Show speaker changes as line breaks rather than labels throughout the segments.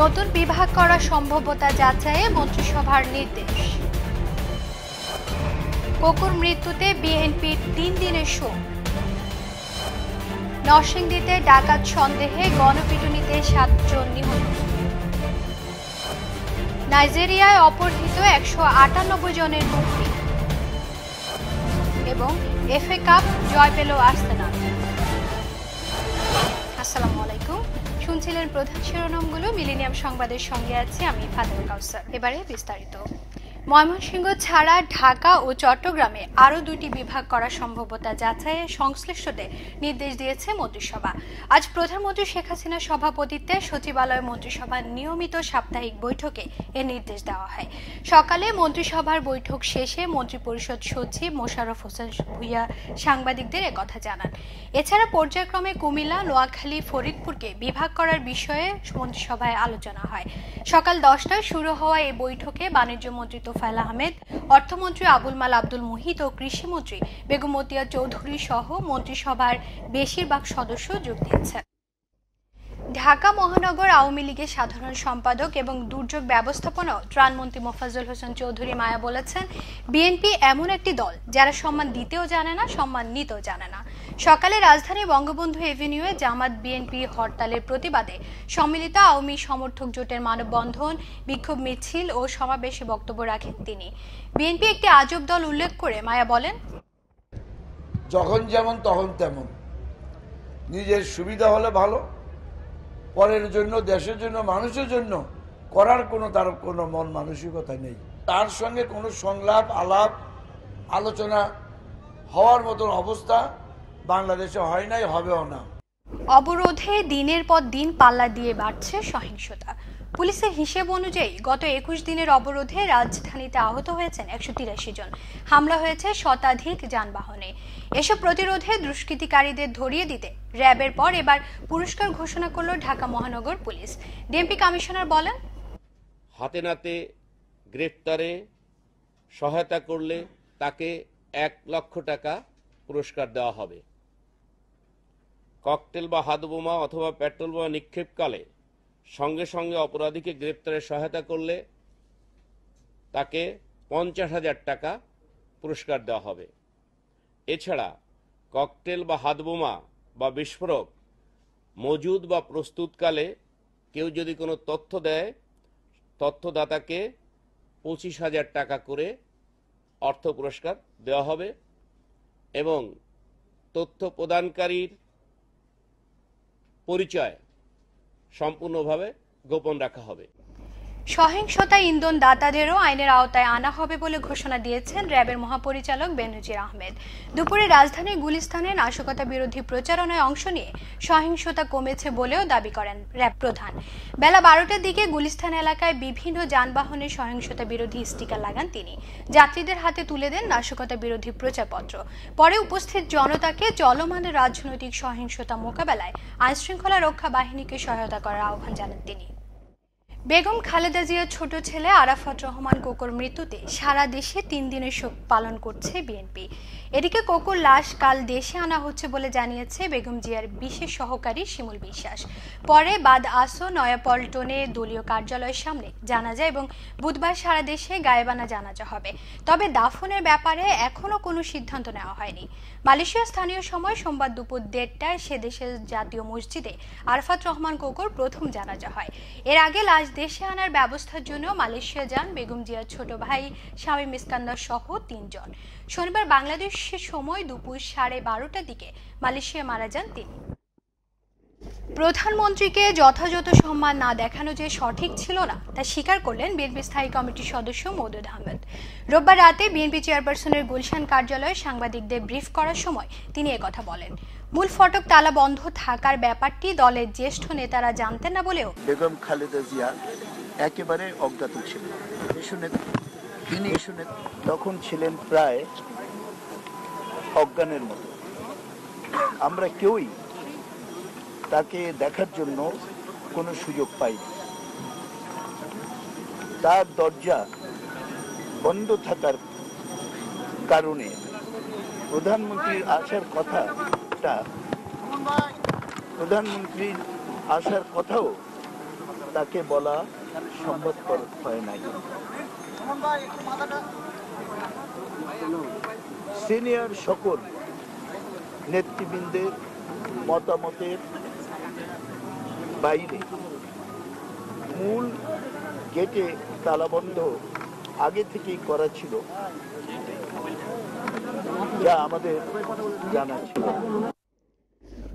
নতুন বিভাগ করা সম্ভাব্যতা যাচাইয়ে মন্ত্রিসভার নির্দেশ। কোকুর মৃত্যুতে বিএনপির 3 দিনের শোক। নরসিংদীতে ডাকাত সন্দেহে গণপিটুনিতে 7 জন নিহত। নাইজেরিয়ায় অপহৃত 198 জনের মুক্তি এবং এফএ কাপ জয় পেল আর্সেনাল। আসসালামু আলাইকুম। শুনছিলেন প্রধান শিরোনামগুলো। মিলেনিয়াম সংবাদের সঙ্গে আছি আমি ফাতেমা কাউসার। এবারে বিস্তারিত। ময়মনসিংহ ছাড়া ঢাকা ও চট্টগ্রামে আরও 2টি বিভাগ করার সম্ভাব্যতা যাচাইয়ে সংশ্লিষ্টদের নির্দেশ দিয়েছে মন্ত্রিসভা। আজ প্রধানমন্ত্রী শেখ হাসিনার সভাপতিত্বে সচিবালয় মন্ত্রিসভার নিয়মিত সাপ্তাহিক বৈঠকে এ নির্দেশ দেওয়া হয়। সকালে মন্ত্রিসভার বৈঠক শেষে মন্ত্রিপরিষদ সচিব মোশাররফ হোসেন ভূঁইয়া সাংবাদিকদের একথা জানান। এছাড়া পর্যায়ক্রমে কুমিল্লা, নোয়াখালী, ফরিদপুরকে বিভাগ করার বিষয়ে মন্ত্রিসভায় আলোচনা হয়। সকাল 10টায় শুরু হওয়া এই বৈঠকে বাণিজ্য মন্ত্রী তোফায়েল আহমেদ, অর্থমন্ত্রী আবুল মাল আব্দুল মুহিত ও কৃষিমন্ত্রী বেগম মতিয়া চৌধুরী সহ মন্ত্রিসভার বেশিরভাগ সদস্য যোগ দিয়েছেন। ঢাকা মহানগর আওয়ামী লীগের সাধারণ সম্পাদক এবং দুর্যোগ ব্যবস্থাপনা ত্রাণমন্ত্রী মোফাজ্জল হোসেন চৌধুরী মায়া বলেছেন, বিএনপি এমন একটি দল যারা সম্মান দিতেও জানে না, সম্মান নিতেও জানে না। সকালে রাজধানী বঙ্গবন্ধু এভিনিউয়ে জামাত বিএনপি হরতালের প্রতিবাদে সম্মিলিত আওয়ামী সমর্থক জোটের মানববন্ধন, বিক্ষোভ মিছিল ও সমাবেশে বক্তব্য রাখেন তিনি। বিএনপি একটি আজব দল উল্লেখ করে মায়া বলেন,
যখন যেমন তখন তেমন, নিজের সুবিধা হলে ভালো, পরের জন্য, দেশের জন্য, মানুষের জন্য করার তার কোনো মন মানসিকতা নেই। তার সঙ্গে কোনো সংলাপ, আলাপ, আলোচনা হওয়ার মতন অবস্থা বাংলাদেশে হয় নাই, হবেও না।
অবরোধে দিনের পর দিন পাল্লা দিয়ে বাড়ছে সহিংসতা। পুলিশের হিসেব অনুযায়ী গত 21 দিনের অবরোধে রাজধানীতে আহত হয়েছেন 183 জন। হামলা হয়েছে শতাধিক যানবাহনে। এসব প্রতিরোধে দুষ্কৃতিকারীদের ধরিয়ে দিতে র্যাবের পর এবার পুরস্কার ঘোষণা করল ঢাকা মহানগর পুলিশ। ডিএমপি কমিশনার বলেন,
হাতে নাতে গ্রেফতারে সহায়তা করলে তাকে 1 লক্ষ টাকা পুরস্কার দেওয়া হবে। ককটেল বা হাতবোমা অথবা পেট্রোল বোমা নিক্ষেপকালে সঙ্গে সঙ্গে অপরাধীকে গ্রেপ্তারে সহায়তা করলে তাকে 50,000 টাকা পুরস্কার দেওয়া হবে। এছাড়া ককটেল বা হাতবোমা বা বিস্ফোরক মজুদ বা প্রস্তুতকালে কেউ যদি কোনো তথ্য দেয়, তথ্যদাতাকে 25,000 টাকা করে অর্থ পুরস্কার দেওয়া হবে এবং তথ্য প্রদানকারীর পরিচয় সম্পূর্ণভাবে গোপন রাখা হবে।
সহিংসতা ইন্ধন দাতাদেরও আইনের আওতায় আনা হবে বলে ঘোষণা দিয়েছেন র্যাবের মহাপরিচালক বেনজির আহমেদ। দুপুরে রাজধানীর গুলিস্তানে নাশকতা বিরোধী প্রচারণায় অংশ নিয়ে সহিংসতা কমেছে বলেও দাবি করেন র্যাব প্রধান। বেলা 12টার দিকে গুলিস্তান এলাকায় বিভিন্ন যানবাহনে সহিংসতা বিরোধী স্টিকার লাগান তিনি। যাত্রীদের হাতে তুলে দেন নাশকতা বিরোধী প্রচারপত্র। পরে উপস্থিত জনতাকে চলমান রাজনৈতিক সহিংসতা মোকাবেলায় আইনশৃঙ্খলা রক্ষা বাহিনীকে সহায়তা করার আহ্বান জানান তিনি। বেগম খালেদা জিয়ার ছোট ছেলে আরাফাত রহমান কোকুর মৃত্যুতে সারা দেশে 3 দিনের শোক পালন করছে বিএনপি। এদিকে কোকুর লাশ কাল দেশে আনা হচ্ছে বলে জানিয়েছে বেগম জিয়ার বিশেষ সহকারী শিমুল বিশ্বাস। পরে বাদ আসর নয়াপল্টনে দলীয় কার্যালয়ের সামনে জানাজা এবং বুধবার সারা দেশে গায়েবানা জানাজা হবে। তবে দাফনের ব্যাপারে এখনো কোনো সিদ্ধান্ত নেওয়া হয়নি। মালয়েশিয়া স্থানীয় সময় সোমবার দুপুর 1:30টায় সে দেশের জাতীয় মসজিদে আরাফাত রহমান কোকুর প্রথম জানাজা হয়। এর আগে লাশ দেশে আনার ব্যবস্থার জন্য মালয়েশিয়া যান বেগম জিয়ার ছোট ভাই শামীম ইস্কান্দার সহ 3 জন। শনিবার বাংলাদেশের সময় দুপুর 12:30টার দিকে মালয়েশিয়া মারা যান তিনি। প্রধানমন্ত্রীকে যথাযথ সম্মান না দেখানো যে সঠিক ছিল না তা স্বীকার করলেন বিএনপি স্থায়ী কমিটির সদস্য মওদুদ আহমেদ। রোববার রাতে বিএনপি চেয়ারপারসনের গুলশান কার্যালয়ে সাংবাদিকদের ব্রিফ করার সময় তিনি একথা বলেন। মূল ফটক তালা বন্ধ থাকার ব্যাপারটি দলের জ্যেষ্ঠ নেতারা জানতেন না বলেও
বেগম খালেদা জিয়া একেবারে অজ্ঞাত ছিলেন। তিনি তখন ছিলেন প্রায় অজ্ঞানের মতো। আমরা কেউই তাকে দেখার জন্য কোনো সুযোগ পাইনি। তার দরজা বন্ধ থাকার কারণে প্রধানমন্ত্রীর আসার কথাও তাকে বলা সম্ভবপর হয় নাই। সিনিয়র সকল নেতৃবৃন্দের মতামতের বাইরে মূল গেটে তালাবন্ধ আগে থেকেই করা ছিল, যা আমাদের জানা ছিল।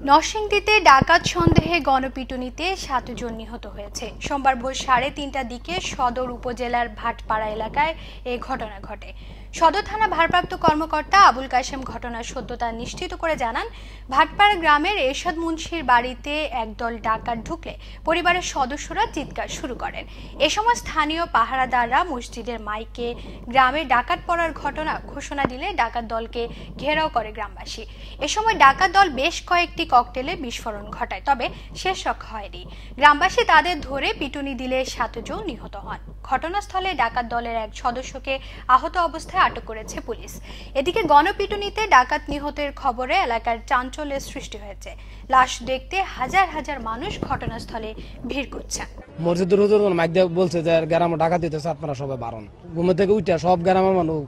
নরসিংদীতে ডাকাত সন্দেহে গণপিটুনিতে 7 জন নিহত হয়েছে। সোমবার ভোর 3:30টার দিকে সদর উপজেলার ভাটপাড়া এলাকায় এই ঘটনা ঘটে। সদর থানা ভারপ্রাপ্ত কর্মকর্তা আবুল কাশেম ঘটনার সত্যতা নিশ্চিত করে জানান, ভাটপাড়া গ্রামের এরশাদ মুন্সির বাড়িতে একদল ডাকাত ঢুকলে পরিবারের সদস্যরা চিৎকার শুরু করেন। এ সময় স্থানীয় পাহারাদাররা মসজিদের মাইকে গ্রামে ডাকাত পড়ার ঘটনা ঘোষণা দিলে ডাকাত দলকে ঘেরাও করে গ্রামবাসী। এ সময় ডাকাত দল বেশ কয়েকটি ককটেলে বিস্ফোরণ ঘটায়, তবে শেষ রক্ষা হয়নি। গ্রামবাসী তাদের ধরে পিটুনি দিলে 7 জন নিহত হন। ঘটনাস্থলে ডাকাত দলের এক সদস্যকে আহত অবস্থায় আটক করেছে পুলিশ। এদিকে গণপিটুনিতে ডাকাত নিহতের খবরে এলাকার চাঞ্চল্যের সৃষ্টি হয়েছে। লাশ দেখতে হাজার হাজার মানুষ ঘটনাস্থলে ভিড় করছেন।
মসজিদের হুজুর মাইক দিয়ে বলছে যে গ্রামে ডাকাত দিতেছে, আপনারা সবাই বারণ। ঘুমে থেকে উঠে সব গ্রামের মানুষ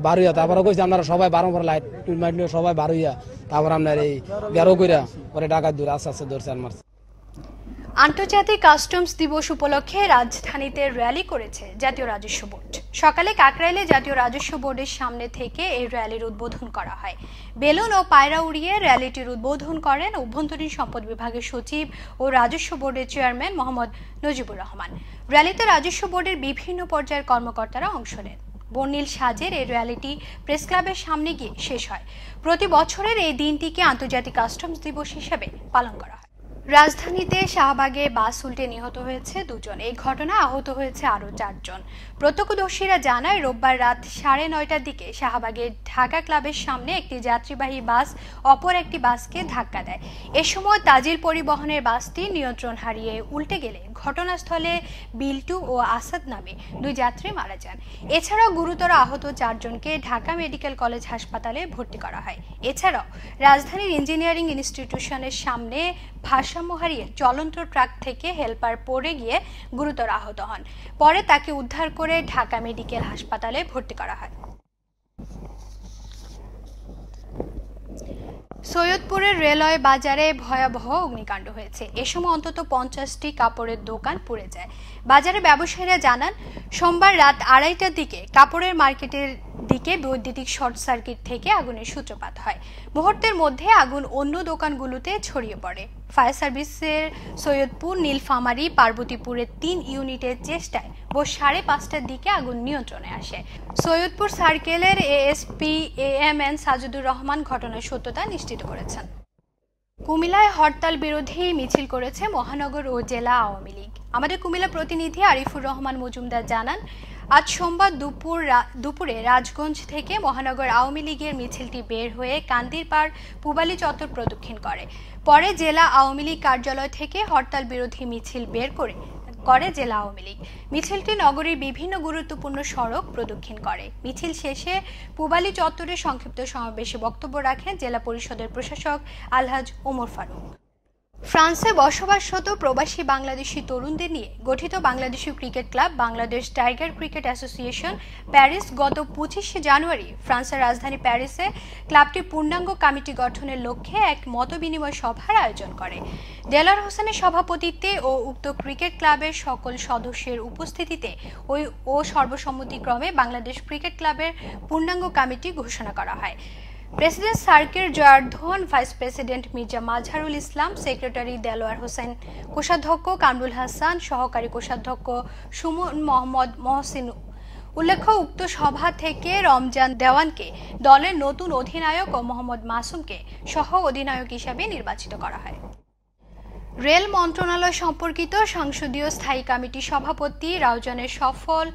বারুইয়া, তারপরে কইছে আপনারা সবাই বারণ করে লাইট মাইট নিয়ে সবাই বারুইয়া, তারপর আপনার এই গেরো কইরা পরে ডাকাত দূরে আস্তে আস্তে ধরছে আর মারছে।
আন্তর্জাতিক কাস্টমস দিবস উপলক্ষে রাজধানীতে র্যালি করেছে জাতীয় রাজস্ব বোর্ড। সকালে কাকরাইলে জাতীয় রাজস্ব বোর্ডের সামনে থেকে এই র্যালির উদ্বোধন করা হয়। বেলুন ও পায়রা উড়িয়ে র্যালিটির উদ্বোধন করেন অভ্যন্তরীণ সম্পদ বিভাগের সচিব ও রাজস্ব বোর্ডের চেয়ারম্যান মোহাম্মদ নজিবুর রহমান। র্যালিতে রাজস্ব বোর্ডের বিভিন্ন পর্যায়ের কর্মকর্তারা অংশ নেন। বর্ণিল সাজের এই র্যালিটি প্রেস ক্লাবের সামনে গিয়ে শেষ হয়। প্রতি বছরের এই দিনটিকে আন্তর্জাতিক কাস্টমস দিবস হিসেবে পালন করা হয়। রাজধানীতে শাহবাগে বাস উল্টে নিহত হয়েছে 2 জন। এই ঘটনায় আহত হয়েছে আরও 4 জন। প্রত্যক্ষদর্শীরা জানায়, রোববার রাত 9:30টার দিকে শাহবাগে ঢাকা ক্লাবের সামনে একটি যাত্রীবাহী বাস অপর একটি বাসকে ধাক্কা দেয়। এ সময় তাজিল পরিবহনের বাসটি নিয়ন্ত্রণ হারিয়ে উল্টে গেলে ঘটনাস্থলে বিল্টু ও আসাদ নামে 2 যাত্রী মারা যান। এছাড়াও গুরুতর আহত 4 জনকে ঢাকা মেডিকেল কলেজ হাসপাতালে ভর্তি করা হয়। এছাড়াও রাজধানীর ইঞ্জিনিয়ারিং ইনস্টিটিউশনের সামনে ভারসাম্য হারিয়ে চলন্ত ট্রাক থেকে হেলপার পড়ে গিয়ে গুরুতর আহত হন। পরে তাকে উদ্ধার করে ঢাকা মেডিকেল হাসপাতালে ভর্তি করা হয়। সৈয়দপুরের রেলওয়ে বাজারে ভয়াবহ অগ্নিকাণ্ড হয়েছে। এ সময় অন্তত 50টি কাপড়ের দোকান পুড়ে যায়। বাজারে ব্যবসায়ীরা জানান, সোমবার রাত 2:30টার দিকে কাপড়ের মার্কেটের দিকে বৈদ্যুতিক শর্ট সার্কিট থেকে আগুনের সূত্রপাত হয়। মুহূর্তের মধ্যে আগুন অন্য দোকানগুলোতে ছড়িয়ে পড়ে। ফায়ার সার্ভিসের সৈয়দপুর, নীলফামারী, পার্বতীপুরের 3 ইউনিটের চেষ্টায় ভোর 5:30টার দিকে আগুন নিয়ন্ত্রণে আসে। সৈয়দপুর সার্কেলের এএসপি AMN সাজুদুর রহমান ঘটনার সত্যতা নিশ্চিত করেছেন। কুমিল্লায় হরতাল বিরোধী মিছিল করেছে মহানগর ও জেলা আওয়ামী লীগ। আমাদের কুমিল্লা প্রতিনিধি আরিফুর রহমান মজুমদার জানান, আজ সোমবার দুপুরে রাজগঞ্জ থেকে মহানগর আওয়ামী লীগের মিছিলটি বের হয়ে কান্দিরপাড় পূবালী চত্বর প্রদক্ষিণ করে। পরে জেলা আওয়ামী লীগ কার্যালয় থেকে হরতাল বিরোধী মিছিল বের করে জেলা আওয়ামী লীগ। মিছিলটি নগরীর বিভিন্ন গুরুত্বপূর্ণ সড়ক প্রদক্ষিণ করে। মিছিল শেষে পূবালী চত্বরে সংক্ষিপ্ত সমাবেশে বক্তব্য রাখেন জেলা পরিষদের প্রশাসক আলহাজ ওমর ফারুক। ফ্রান্সে বসবাসরত প্রবাসী বাংলাদেশি তরুণদের নিয়ে গঠিত Bangladeshi cricket club Bangladesh tiger cricket association Paris গত 25শে জানুয়ারি ফ্রান্সের রাজধানী প্যারিসে ক্লাবটির পূর্ণাঙ্গ কমিটি গঠনের লক্ষ্যে এক মতবিনিময় সভার আয়োজন করে। দেলার হোসেনের সভাপতিত্বে ও উক্ত ক্রিকেট ক্লাবের সকল সদস্যের উপস্থিতিতে ও সর্বসম্মতিক্রমে বাংলাদেশ ক্রিকেট ক্লাবের পূর্ণাঙ্গ কমিটি ঘোষণা করা হয়। প্রেসিডেন্ট সার্কের Jayardhan, vice president Mirza Mazharul Islam, secretary Delwar Hossain, কোষাধ্যক্ষ কামরুল হাসান, সহকারী কোষাধ্যক্ষ সুমন মোহাম্মদ মহসিন। উল্লেখ্য, উক্ত সভা থেকে রমজান দেওয়ানকে দলের নতুন অধিনায়ক ও মোহাম্মদ মাসুমকে সহ অধিনায়ক হিসাবে নির্বাচিত করা হয়। রেল মন্ত্রণালয় সম্পর্কিত সংসদীয় স্থায়ী কমিটির সভাপতি রাউজানের সফল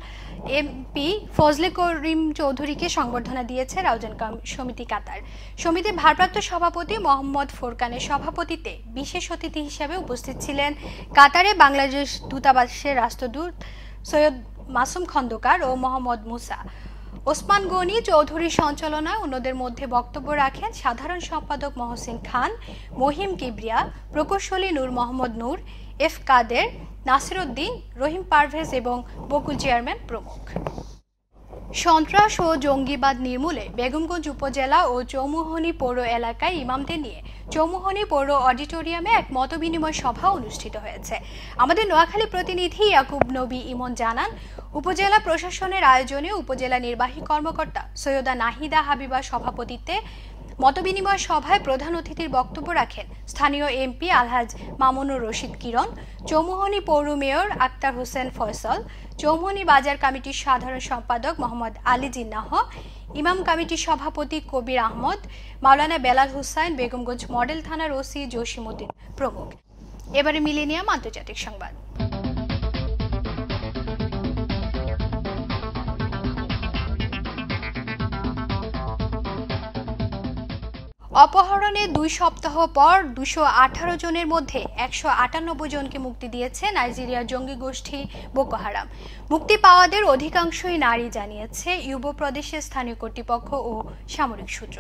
এমপি ফজলে করিম চৌধুরীকে সংবর্ধনা দিয়েছে রাউজান সমিতি কাতার। সমিতির ভারপ্রাপ্ত সভাপতি মোহাম্মদ ফোরকানের সভাপতিত্বে বিশেষ অতিথি হিসেবে উপস্থিত ছিলেন কাতারে বাংলাদেশ দূতাবাসের রাষ্ট্রদূত সৈয়দ মাসুম খন্দকার ও মোহাম্মদ মুসা। ওসমান গনি চৌধুরী সঞ্চালনায় অন্যদের মধ্যে বক্তব্য রাখেন সাধারণ সম্পাদক মহসিন খান, মহিম কিবরিয়া, প্রকৌশলী নূর মোহাম্মদ নূর, এফ কাদের, নাসিরউদ্দিন, রহিম পারভেজ এবং বকুল চেয়ারম্যান প্রমুখ। সন্ত্রাস ও জঙ্গিবাদ নির্মূলে বেগমগঞ্জ উপজেলা ও চৌমুহনী পৌর এলাকায় ইমামদের নিয়ে চৌমুহনী পৌর অডিটোরিয়ামে এক মতবিনিময় সভা অনুষ্ঠিত হয়েছে। আমাদের নোয়াখালী প্রতিনিধি ইয়াকুব নবী ইমন জানান, উপজেলা প্রশাসনের আয়োজনে উপজেলা নির্বাহী কর্মকর্তা সৈয়দা নাহিদা হাবিবার সভাপতিত্বে মতবিনিময় সভায় প্রধান অতিথির বক্তব্য রাখেন স্থানীয় এমপি আলহাজ মামুনুর রশিদ কিরণ, চৌমুহনী পৌর মেয়র আক্তার হোসেন ফয়সাল, চৌমুহনী বাজার কমিটির সাধারণ সম্পাদক মোহাম্মদ আলী জিন্নাহ, ইমাম কমিটির সভাপতি কবির আহমদ, মাওলানা বেলাল হুসাইন, বেগমগঞ্জ মডেল থানার ওসি জসিমউদ্দিন প্রমুখ। এবারে মিলেনিয়াম আন্তর্জাতিক সংবাদ। অপহরণে 2 সপ্তাহ পর 218 জনের মধ্যে 198 জনকে মুক্তি দিয়েছে নাইজেরিয়ার জঙ্গি গোষ্ঠী বোকো হারাম। মুক্তি পাওয়াদের অধিকাংশই নারী, জানিয়েছে ইউবো প্রদেশের স্থানীয় কর্তৃপক্ষ ও সামরিক সূত্র।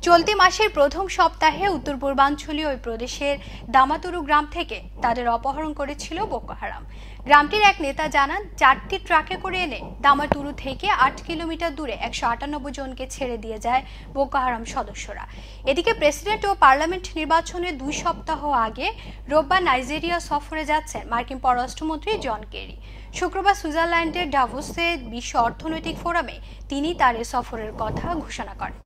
চলতি মাসের প্রথম সপ্তাহে উত্তর পূর্বাঞ্চলীয় ওই প্রদেশের দামাতুরু গ্রাম থেকে তাদের অপহরণ করেছিল বোকো হারাম। গ্রামটির এক নেতা জানান, 4টি ট্রাকে করে এনে দামাতুরু থেকে 8 কিলোমিটার দূরে 198 জনকে ছেড়ে দিয়ে যায় বোকো হারাম সদস্যরা। এদিকে প্রেসিডেন্ট ও পার্লামেন্ট নির্বাচনের 2 সপ্তাহ আগে রোববার নাইজেরিয়া সফরে যাচ্ছেন মার্কিন পররাষ্ট্রমন্ত্রী জন কেরি। শুক্রবার সুইজারল্যান্ডের ডাভোসে বিশ্ব অর্থনৈতিক ফোরামে তিনি তার এ সফরের কথা ঘোষণা করেন।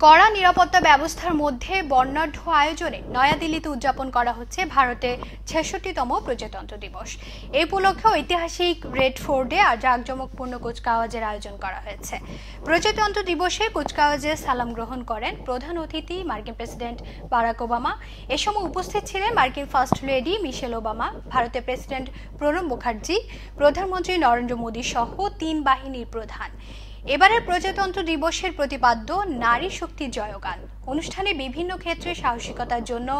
কড়া নিরাপত্তা ব্যবস্থার মধ্যে বর্ণাঢ্য আয়োজনে নয়াদিল্লিতে উদযাপন করা হচ্ছে ভারতের 66তম প্রজাতন্ত্র দিবস। এই উপলক্ষে ঐতিহাসিক রেড ফোর্টে জাঁকজমকপূর্ণ কুচকাওয়াজের আয়োজন করা হয়েছে। প্রজাতন্ত্র দিবসে কুচকাওয়াজে সালাম গ্রহণ করেন প্রধান অতিথি মার্কিন প্রেসিডেন্ট বারাক ওবামা। এ সময় উপস্থিত ছিলেন মার্কিন ফার্স্ট লেডি মিশেল ওবামা, ভারতের প্রেসিডেন্ট প্রণব মুখার্জি, প্রধানমন্ত্রী নরেন্দ্র মোদী সহ 3 বাহিনীর প্রধান। এবারের প্রজাতন্ত্র দিবসের প্রতিপাদ্য নারী শক্তির জয়গান। অনুষ্ঠানে বিভিন্ন ক্ষেত্রে সাহসিকতার জন্য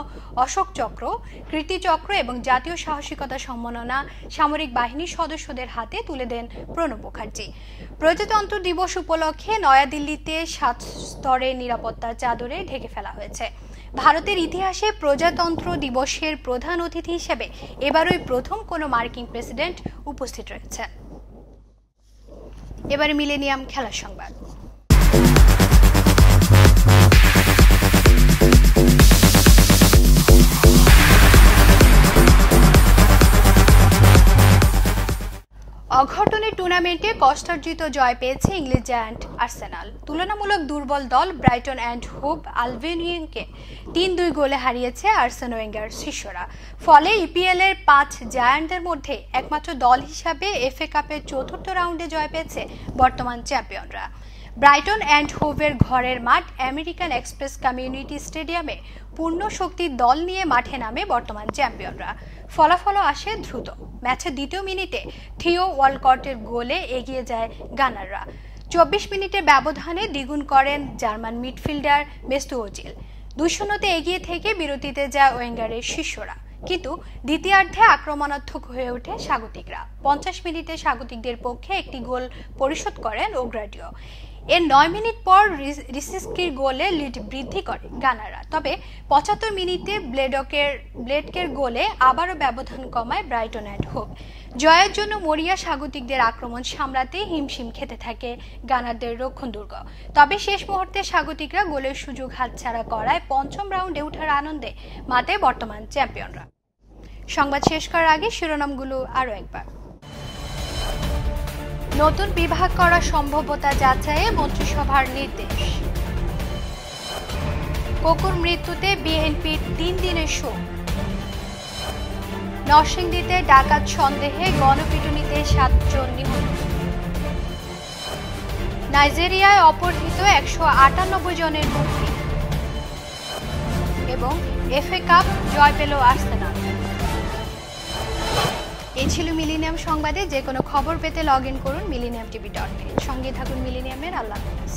অশোক চক্র, কীর্তিচক্র এবং জাতীয় সাহসিকতা সম্মাননা সামরিক বাহিনীর সদস্যদের হাতে তুলে দেন প্রণব মুখার্জি। প্রজাতন্ত্র দিবস উপলক্ষে নয়াদিল্লিতে 7 স্তরের নিরাপত্তার চাদরে ঢেকে ফেলা হয়েছে। ভারতের ইতিহাসে প্রজাতন্ত্র দিবসের প্রধান অতিথি হিসেবে এবারই প্রথম কোনো মার্কিন প্রেসিডেন্ট উপস্থিত রয়েছেন। এবারে মিলেনিয়াম খেলার সংবাদ। অঘটনের টুর্নামেন্টে কষ্টার্জিত জয় পেয়েছে ইংলিশ জায়ান্ট আর্সেনাল। তুলনামূলক দুর্বল দল ব্রাইটন অ্যান্ড হোভ আলবিয়নকে 3-2 গোলে হারিয়েছে আর্সেন ওয়েঙ্গার শিষ্যরা। ফলে ইপিএল এর 5 জায়ান্টের মধ্যে একমাত্র দল হিসাবে এফএ কাপের 4র্থ রাউন্ডে জয় পেয়েছে বর্তমান চ্যাম্পিয়নরা। ব্রাইটন অ্যান্ড হোভের ঘরের মাঠ আমেরিকান এক্সপ্রেস কমিউনিটি স্টেডিয়ামে পূর্ণ শক্তির দল নিয়ে মাঠে নামে বর্তমান চ্যাম্পিয়নরা। ফলাফলও আসে দ্রুত। ম্যাচের 2য় মিনিটে থিও ওয়ালকটের গোলে এগিয়ে যায় গানাররা। 24 মিনিটের ব্যবধানে দ্বিগুণ করেন জার্মান মিডফিল্ডার মেসুত ওজিল। 2-0 এগিয়ে থেকে বিরতিতে যায় ওয়েঙ্গারের শিষ্যরা, কিন্তু দ্বিতীয়ার্ধে আক্রমণাত্মক হয়ে ওঠে স্বাগতিকরা। 50 মিনিটে স্বাগতিকদের পক্ষে একটি গোল পরিশোধ করেন ওগ্রাডিও। এর 9 মিনিট পর রিসিস্কির গোলে লিড বৃদ্ধি করে গানাররা। তবে 75 মিনিটে ব্লেডকের গোলে আবারও ব্যবধান কমায় ব্রাইটন অ্যান্ড হোভ। জয়ের জন্য মরিয়া স্বাগতিকদের আক্রমণ সামলাতে হিমশিম খেতে থাকে গানারদের রক্ষণদুর্গ। তবে শেষ মুহূর্তে স্বাগতিকরা গোলের সুযোগ হাতছাড়া করায় 5ম রাউন্ডে ওঠার আনন্দে মাতে বর্তমান চ্যাম্পিয়নরা। সংবাদ শেষ করার আগে শিরোনামগুলো আরও একবার। নতুন বিভাগ করা সম্ভাব্যতা যাচাইয়ে মন্ত্রিসভার নির্দেশ। কোকুর মৃত্যুতে বিএনপির 3 দিনের শোক। নরসিংদীতে ডাকাত সন্দেহে গণপিটুনিতে 7 জন নিহত। নাইজেরিয়ায় অপহৃত 198 জনের মুক্তি। এবং এফএ কাপ জয় পেল আর্সেনাল। এই ছিল মিলেনিয়াম সংবাদে। যে কোনো খবর পেতে লগ ইন করুন millenniumtv.net। সঙ্গে থাকুন মিলেনিয়ামের। আল্লাহ হাফেজ।